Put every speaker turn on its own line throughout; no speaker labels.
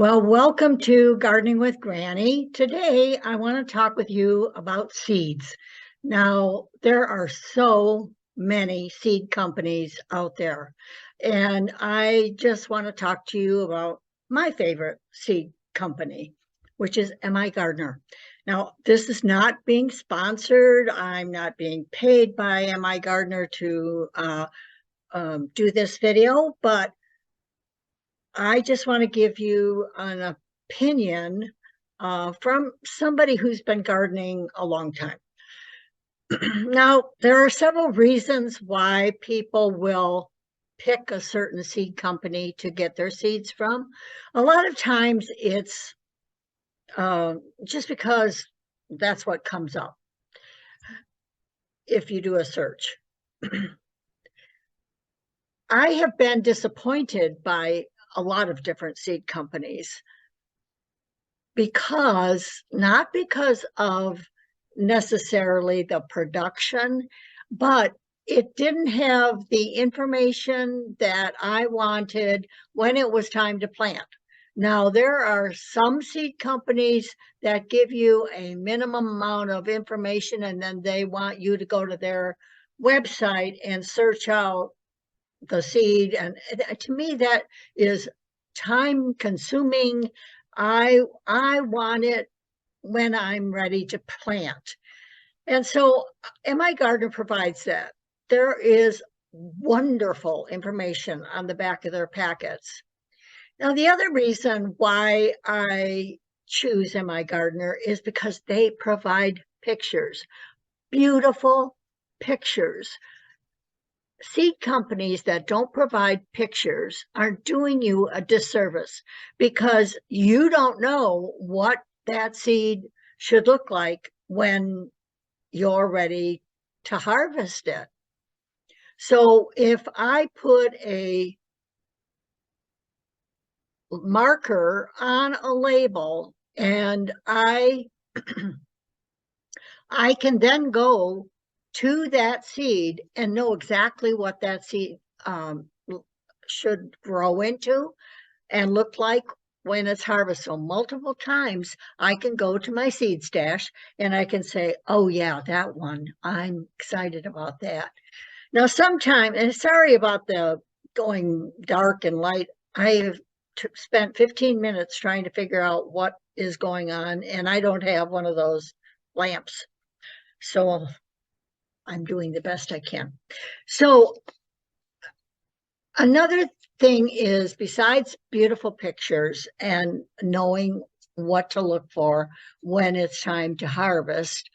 Well, welcome to Gardening with Granny. Today, I want to talk with you about seeds. Now, there are so many seed companies out there, and I just want to talk to you about my favorite seed company, which is MI Gardener. Now, this is not being sponsored. I'm not being paid by MI Gardener to do this video, but I just want to give you an opinion from somebody who's been gardening a long time. Now, there are several reasons why people will pick a certain seed company to get their seeds from. A lot of times it's just because that's what comes up if you do a search. I have been disappointed by a lot of different seed companies not because of necessarily the production, but it didn't have the information that I wanted when it was time to plant. Now, there are some seed companies that give you a minimum amount of information, and then they want you to go to their website and search out the seed. And to me, that is time consuming. I want it when I'm ready to plant. And so MI Gardener provides that. There is wonderful information on the back of their packets. Now, the other reason why I choose MI Gardener is because they provide pictures, beautiful pictures. Seed companies that don't provide pictures are doing you a disservice because you don't know what that seed should look like when you're ready to harvest it. So if I put a marker on a label and I can then go to that seed and know exactly what that seed should grow into and look like when it's harvested. So multiple times I can go to my seed stash and I can say, oh yeah, that one, I'm excited about that. Now sometimes, and sorry about the going dark and light, I have spent 15 minutes trying to figure out what is going on, and I don't have one of those lamps. So I'm doing the best I can. So another thing is, besides beautiful pictures and knowing what to look for when it's time to harvest,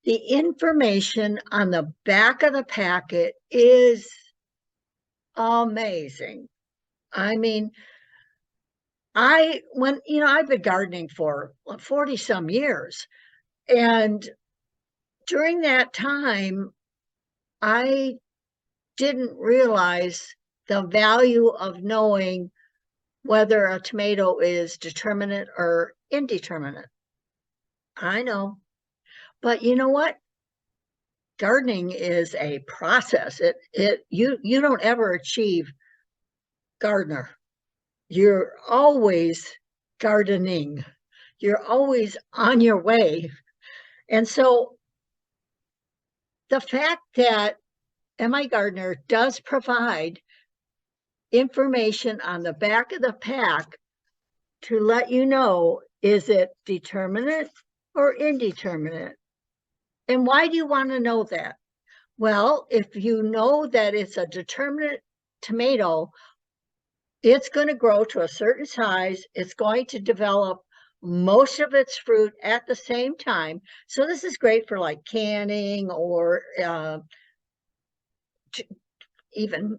the information on the back of the packet is amazing. I mean, I've been gardening for 40 some years, and during that time, I didn't realize the value of knowing whether a tomato is determinate or indeterminate. I know, but you know what? Gardening is a process. You don't ever achieve gardener. You're always gardening. You're always on your way. And so the fact that MI Gardener does provide information on the back of the pack to let you know, is it determinate or indeterminate? And why do you want to know that? Well, if you know that it's a determinate tomato, it's going to grow to a certain size. It's going to develop most of its fruit at the same time. So this is great for like canning or even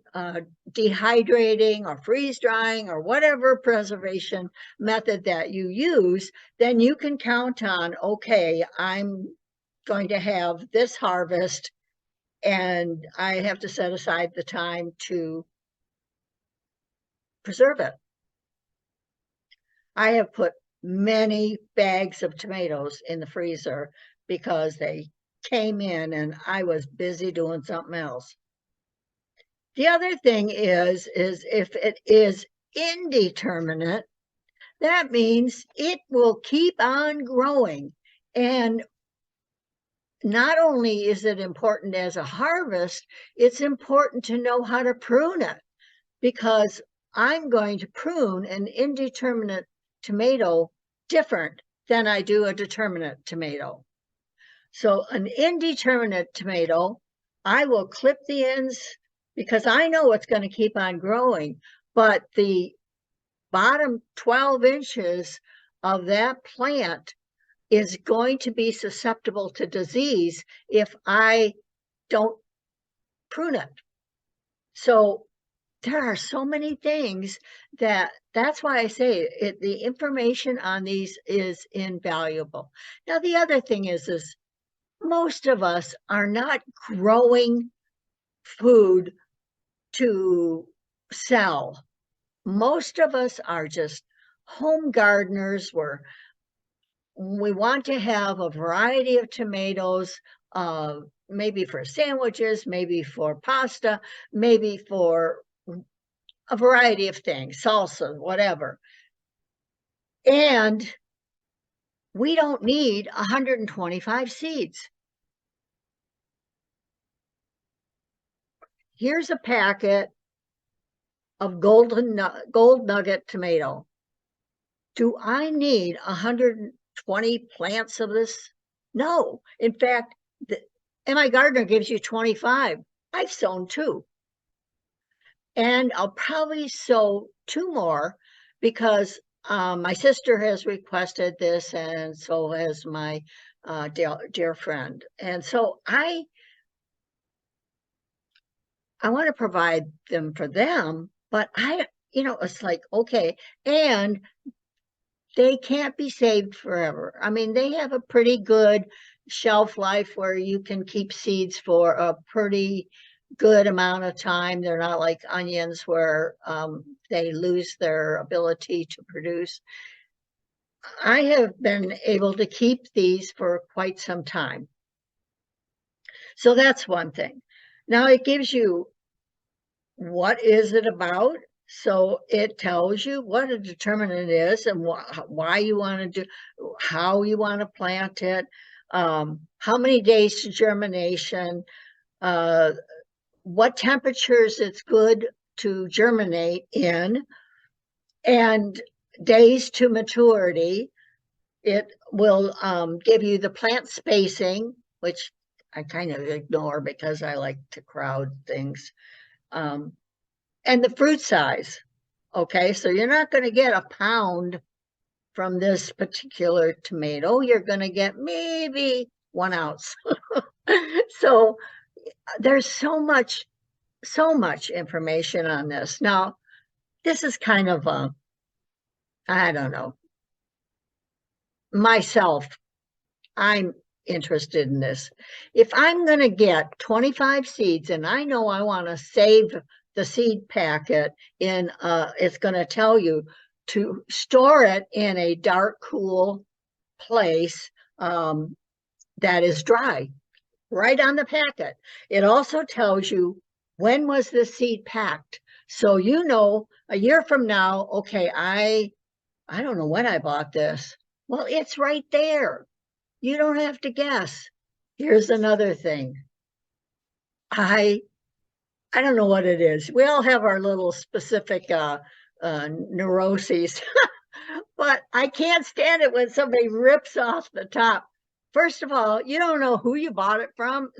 dehydrating or freeze drying or whatever preservation method that you use. Then you can count on, okay, I'm going to have this harvest and I have to set aside the time to preserve it. I have put many bags of tomatoes in the freezer because they came in and I was busy doing something else. The other thing is if it is indeterminate, that means it will keep on growing. And not only is it important as a harvest, it's important to know how to prune it, because I'm going to prune an indeterminate tomato different than I do a determinate tomato. So an indeterminate tomato, I will clip the ends because I know it's going to keep on growing, but the bottom 12 inches of that plant is going to be susceptible to disease if I don't prune it. So there are so many things that's why I say the information on these is invaluable. Now, the other thing is most of us are not growing food to sell. Most of us are just home gardeners where we want to have a variety of tomatoes, maybe for sandwiches, maybe for pasta, maybe for a variety of things, salsa, whatever. And we don't need 125 seeds. Here's a packet of gold nugget tomato. Do I need 120 plants of this? No. In fact, my gardener gives you 25. I've sown 2. And I'll probably sow 2 more because my sister has requested this, and so has my dear friend. And so I want to provide them for them, but it's like, okay, and they can't be saved forever. I mean, they have a pretty good shelf life where you can keep seeds for a pretty good amount of time. They're not like onions where they lose their ability to produce. I have been able to keep these for quite some time. So that's one thing. Now it gives you what is it about. So it tells you what a determinant is and why you want to do, how you want to plant it, how many days to germination, what temperatures it's good to germinate in, and days to maturity. It will give you the plant spacing, which I kind of ignore because I like to crowd things, and the fruit size. Okay, so you're not going to get a pound from this particular tomato. You're going to get maybe 1 ounce. So there's so much information on this. Now, this is kind of I don't know. Myself, I'm interested in this. If I'm going to get 25 seeds and I know I want to save the seed packet in, it's going to tell you to store it in a dark, cool place that is dry, right on the packet. It also tells you when was the seed packed. So you know a year from now, okay, I don't know when I bought this. Well, it's right there. You don't have to guess. Here's another thing. I don't know what it is. We all have our little specific neuroses, but I can't stand it when somebody rips off the top. First of all, you don't know who you bought it from.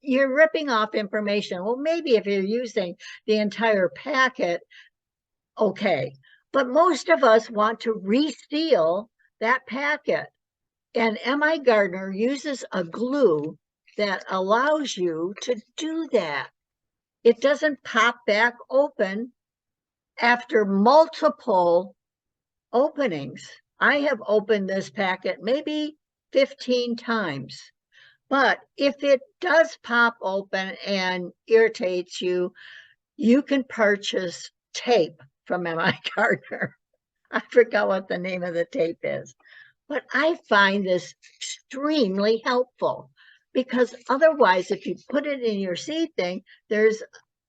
You're ripping off information. Well, maybe if you're using the entire packet, okay. But most of us want to reseal that packet. And M.I. Gardner uses a glue that allows you to do that. It doesn't pop back open after multiple openings. I have opened this packet maybe 15 times. But if it does pop open and irritates you, you can purchase tape from M.I. Gardner. I forgot what the name of the tape is. But I find this extremely helpful because otherwise, if you put it in your seed thing, there's,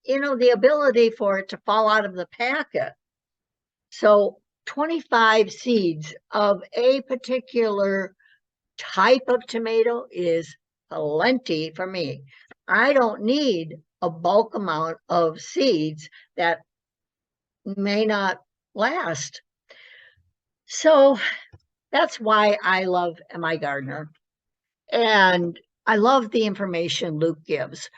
the ability for it to fall out of the packet. So 25 seeds of a particular type of tomato is plenty for me. I don't need a bulk amount of seeds that may not last. So that's why I love My Gardener. And I love the information Luke gives.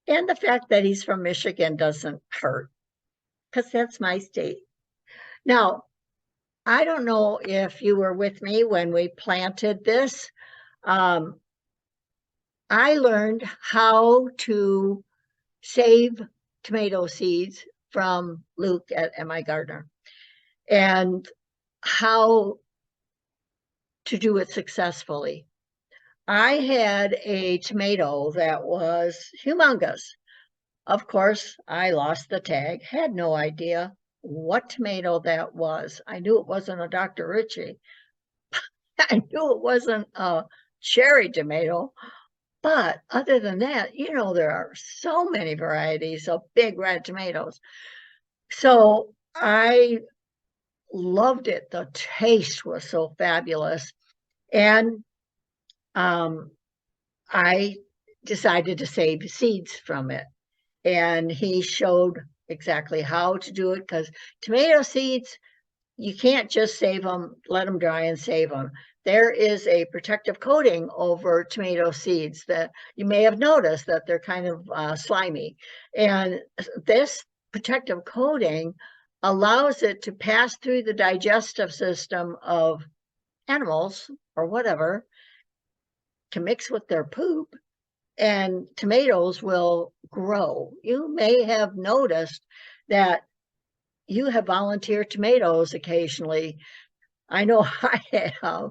And the fact that he's from Michigan doesn't hurt, because that's my state. Now, I don't know if you were with me when we planted this. I learned how to save tomato seeds from Luke at My Gardener, and how to do it successfully. I had a tomato that was humongous. Of course, I lost the tag, had no idea what tomato that was. I knew it wasn't a Dr. Ritchie. I knew it wasn't a cherry tomato. But other than that, you know, there are so many varieties of big red tomatoes. So I loved it. The taste was so fabulous. And I decided to save seeds from it. And he showed exactly how to do it, because tomato seeds, you can't just save them, let them dry and save them. There is a protective coating over tomato seeds that you may have noticed that they're kind of slimy. And this protective coating allows it to pass through the digestive system of animals or whatever, to mix with their poop, and tomatoes will grow. You may have noticed that you have volunteer tomatoes occasionally. I know I have.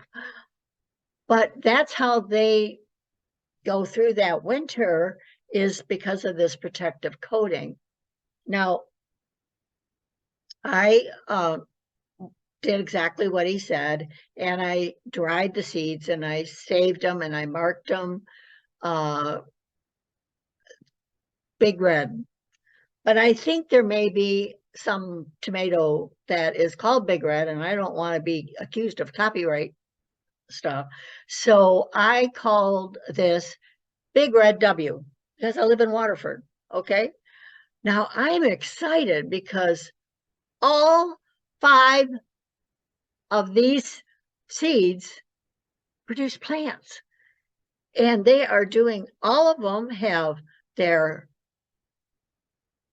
But that's how they go through that winter, is because of this protective coating. Now, I did exactly what he said, and I dried the seeds and I saved them and I marked them big red. But I think there may be some tomato that is called big red, and I don't want to be accused of copyright stuff. So I called this Big Red W, because I live in Waterford. Okay. Now I'm excited because all 5 of these seeds produce plants, and they are doing, all of them have their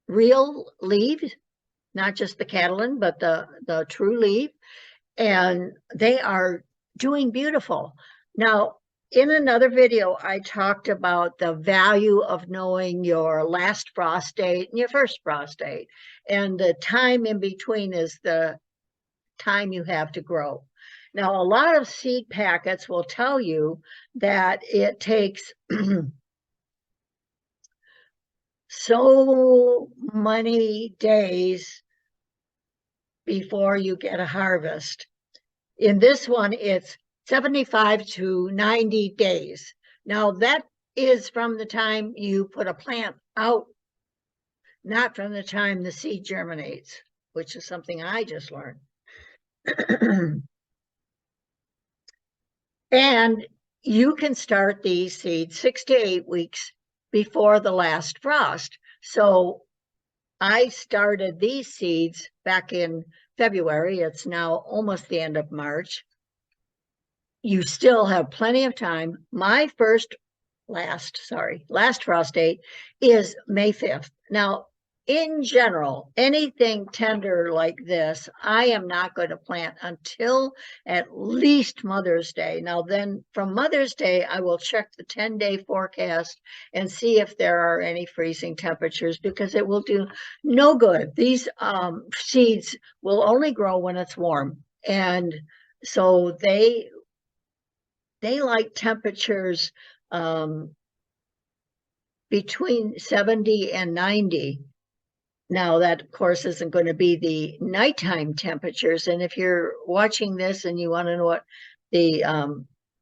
real leaves, not just the Catalan, but the true leaf, and they are doing beautiful. Now, in another video, I talked about the value of knowing your last frost date and your first frost date, and the time in between is the time you have to grow. Now, a lot of seed packets will tell you that it takes so many days before you get a harvest. In this one, it's 75 to 90 days. Now, that is from the time you put a plant out, not from the time the seed germinates, which is something I just learned. And you can start these seeds 6 to 8 weeks before the last frost. So I started these seeds back in February. It's now almost the end of March. You still have plenty of time. My last frost date is May 5th. Now, in general, anything tender like this, I am not going to plant until at least Mother's Day. Now, then from Mother's Day, I will check the 10-day forecast and see if there are any freezing temperatures, because it will do no good. These seeds will only grow when it's warm. And so they like temperatures between 70 and 90. Now, that, of course, isn't going to be the nighttime temperatures. And if you're watching this and you want to know what the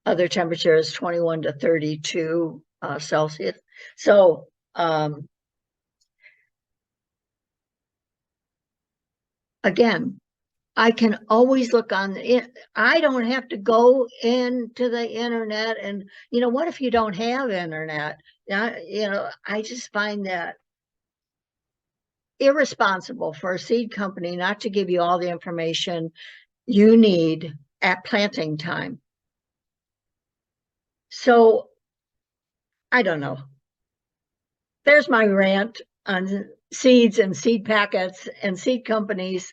other temperature is, 21 to 32 Celsius. So again, I can always look on I don't have to go into the internet, and what if you don't have internet? I just find that irresponsible for a seed company not to give you all the information you need at planting time. So I don't know. There's my rant on seeds and seed packets and seed companies.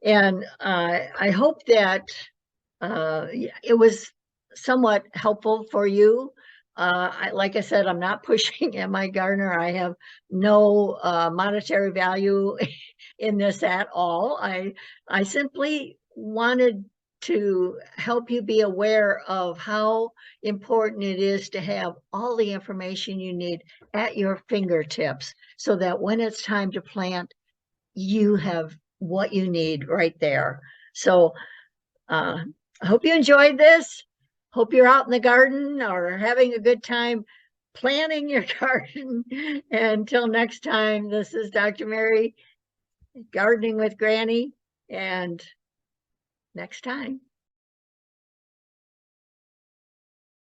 And I hope that it was somewhat helpful for you. Like I said, I'm not pushing at my gardener. I have no monetary value in this at all. I simply wanted to help you be aware of how important it is to have all the information you need at your fingertips, so that when it's time to plant, you have what you need right there. So I hope you enjoyed this. Hope you're out in the garden or having a good time planting your garden. Until next time, this is Dr. Mary, Gardening with Granny, and next time.